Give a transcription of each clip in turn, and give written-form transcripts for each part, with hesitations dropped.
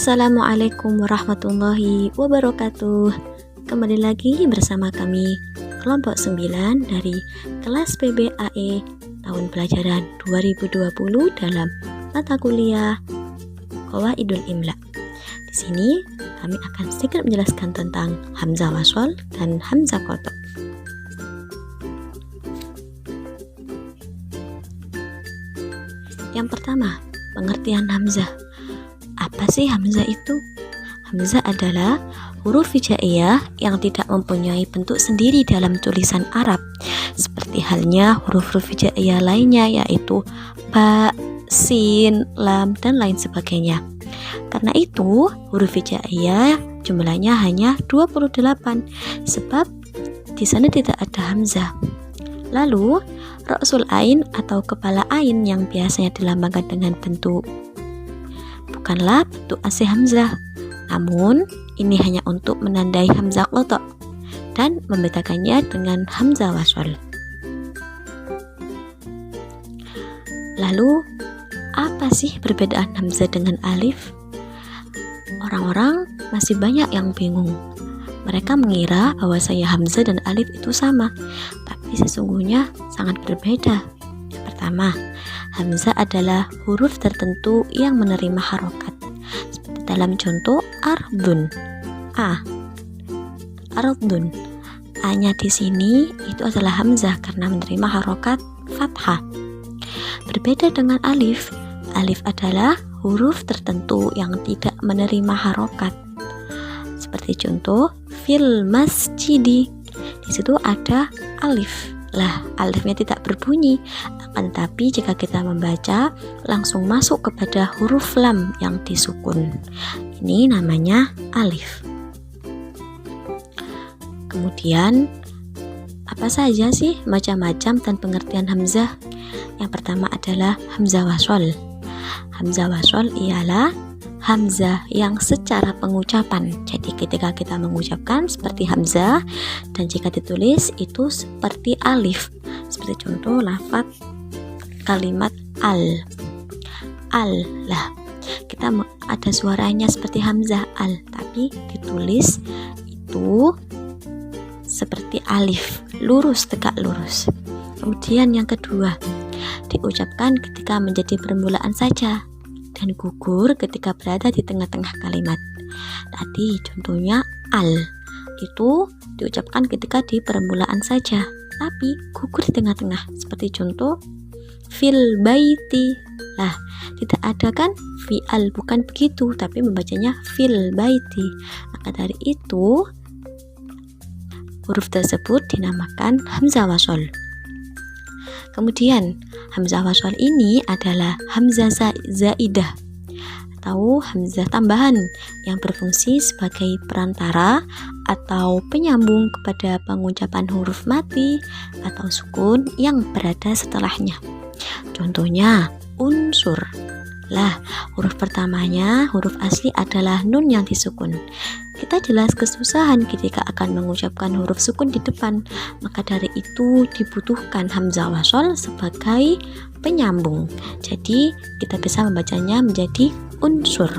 Assalamualaikum warahmatullahi wabarakatuh. Kembali lagi bersama kami kelompok 9 dari kelas PBAE tahun pelajaran 2020 dalam mata kuliah Qawaidul Imla. Di sini kami akan sedikit menjelaskan tentang hamzah wasol dan hamzah qata'. Yang pertama, pengertian hamzah. Apa sih hamzah itu? Hamzah adalah huruf hijaiyah yang tidak mempunyai bentuk sendiri dalam tulisan Arab, seperti halnya huruf-huruf hijaiyah lainnya yaitu ba, sin, lam, dan lain sebagainya. Karena itu, huruf hijaiyah jumlahnya hanya 28, sebab di sana tidak ada hamzah. Lalu, ra'sul ain atau kepala ain yang biasanya dilambangkan dengan bentuk bukanlah bentuk asli hamzah, namun ini hanya untuk menandai hamzah qata' dan membedakannya dengan hamzah wasol. Lalu, apa sih perbedaan hamzah dengan alif? Orang-orang masih banyak yang bingung. Mereka mengira bahwasanya hamzah dan alif itu sama, tapi sesungguhnya sangat berbeda. Yang pertama, hamzah adalah huruf tertentu yang menerima harokat. Seperti dalam contoh ardun, a, ardun. A-nya di sini itu adalah hamzah karena menerima harokat fathah. Berbeda dengan alif. Alif adalah huruf tertentu yang tidak menerima harokat. Seperti contoh fil masjidi. Di situ ada alif. Lah, alifnya tidak berbunyi, akan tetapi jika kita membaca langsung masuk kepada huruf lam yang disukun. Ini namanya alif. Kemudian, apa saja sih macam-macam dan pengertian hamzah? Yang pertama adalah hamzah wasol. Hamzah wasol ialah hamzah yang secara pengucapan. Jadi ketika kita mengucapkan seperti hamzah, dan jika ditulis itu seperti alif. Seperti contoh lafaz kalimat al. Lah, kita ada suaranya seperti hamzah al, tapi ditulis itu seperti alif, lurus, tegak lurus. Kemudian yang kedua, diucapkan ketika menjadi permulaan saja dan gugur ketika berada di tengah-tengah kalimat. Tadi contohnya al itu diucapkan ketika di permulaan saja, tapi gugur di tengah-tengah. Seperti contoh fil baiti. Lah, tidak ada kan fi'al, bukan begitu, tapi membacanya fil baiti. Maka dari itu huruf tersebut dinamakan hamzah wasol. Kemudian, hamzah wasol ini adalah hamzah zaidah atau hamzah tambahan yang berfungsi sebagai perantara atau penyambung kepada pengucapan huruf mati atau sukun yang berada setelahnya. Contohnya, unsur. Lah, huruf pertamanya, huruf asli adalah nun yang disukun. Kita jelas kesusahan ketika akan mengucapkan huruf sukun di depan, maka dari itu dibutuhkan hamzah wasol sebagai penyambung. Jadi kita bisa membacanya menjadi unsur.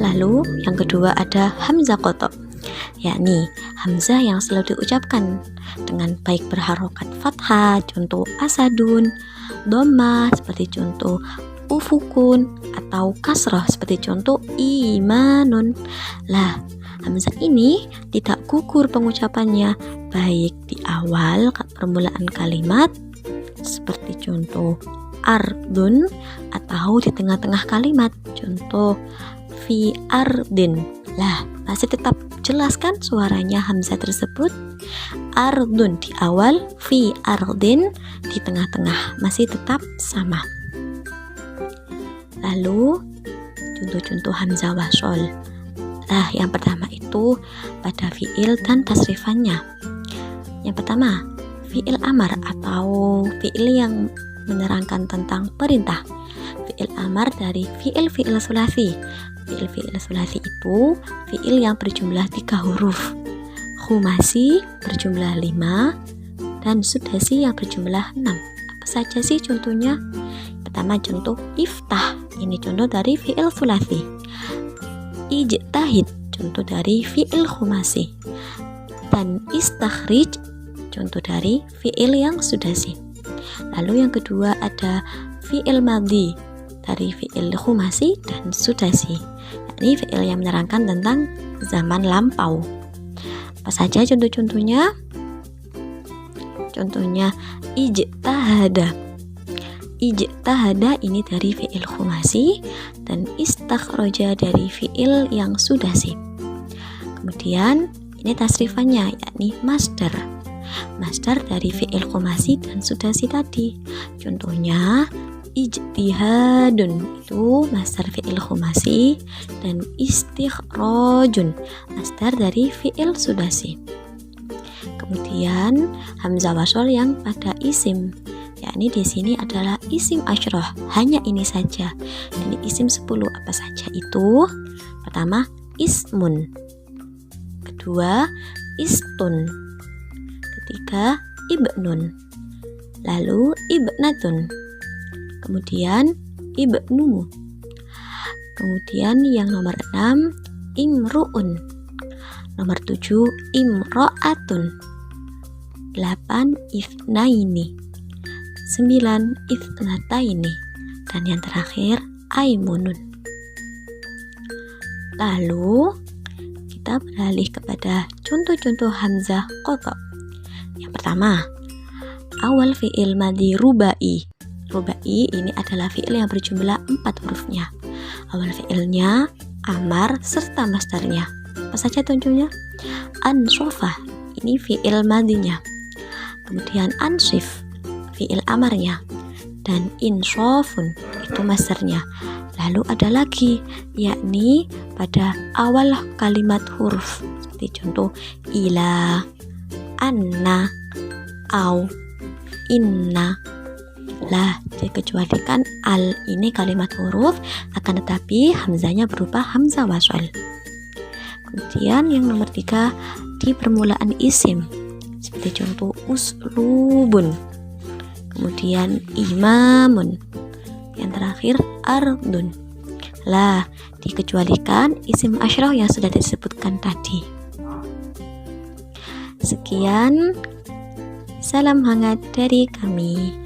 Lalu yang kedua ada hamzah qata', yakni hamzah yang selalu diucapkan dengan baik berharokat fathah, contoh asadun, dhammah seperti contoh ufukun, atau kasrah seperti contoh imanun. Lah, hamzah ini tidak gugur pengucapannya baik di awal permulaan kalimat seperti contoh ardun atau di tengah-tengah kalimat contoh fi ardin. Lah, masih tetap jelas kan suaranya hamzah tersebut? Ardun di awal, fi ardin di tengah-tengah, masih tetap sama. Lalu contoh-contoh hamzah wasol. Nah, yang pertama itu pada fi'il dan tasrifannya. Yang pertama, fi'il amar atau fi'il yang menerangkan tentang perintah. Fi'il amar dari fi'il sulasi. Fi'il sulasi itu fi'il yang berjumlah 3 huruf. Khumasi berjumlah 5 dan sudasi yang berjumlah 6. Apa saja sih contohnya? pertama contoh iftah, ini contoh dari fi'il thulathi. Ijtahid, contoh dari fi'il khumasi. Dan istakhrij, contoh dari fi'il yang sudasi. Lalu yang kedua ada fi'il madhi dari fi'il khumasi dan sudasi. Ini fi'il yang menerangkan tentang zaman lampau. Apa saja contoh-contohnya? Contohnya ijtahada. Ijtahada ini dari fi'il khumasi dan istakhraja dari fi'il yang sudasi. Kemudian ini tasrifannya, yakni masdar. Masdar dari fi'il khumasi dan sudasi tadi. Contohnya ijtihadun, itu masdar fi'il khumasi, dan istikhrajun, masdar dari fi'il sudasi. Kemudian hamzah wasol yang pada isim, yakni di sini adalah isim asyrah, hanya ini saja. Ini isim 10, apa saja itu? Pertama ismun, kedua istun, ketiga ibnun, lalu ibnatun, kemudian ibnu, kemudian yang nomor 6 imru'un, nomor 7 imro'atun, 8 ifnaini, 9 ifnataini, dan yang terakhir aimunun. Lalu kita beralih kepada contoh-contoh hamzah qata. Yang pertama, awal fi'il madhi rubai. Rubai ini adalah fi'il yang berjumlah 4 hurufnya. Awal fi'ilnya amar serta masdarnya. Apa saja contohnya? Ansofah, ini fi'il madhinya. Kemudian ansif, fi'il amarnya. Dan insofun, itu masdarnya. Lalu ada lagi, yakni pada awal kalimat huruf, seperti contoh ila, anna, au, inna. Lah, dikecualikan al, ini kalimat huruf, akan tetapi hamzanya berupa hamzah wasol. Kemudian yang nomor 3 di permulaan isim, seperti contoh uslubun, kemudian imamun, yang terakhir ardun. Lah, dikecualikan isim asyrah yang sudah disebutkan tadi. Sekian, salam hangat dari kami.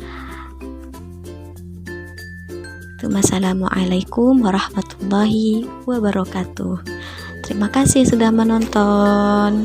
Wassalamualaikum warahmatullahi wabarakatuh. Terima kasih sudah menonton.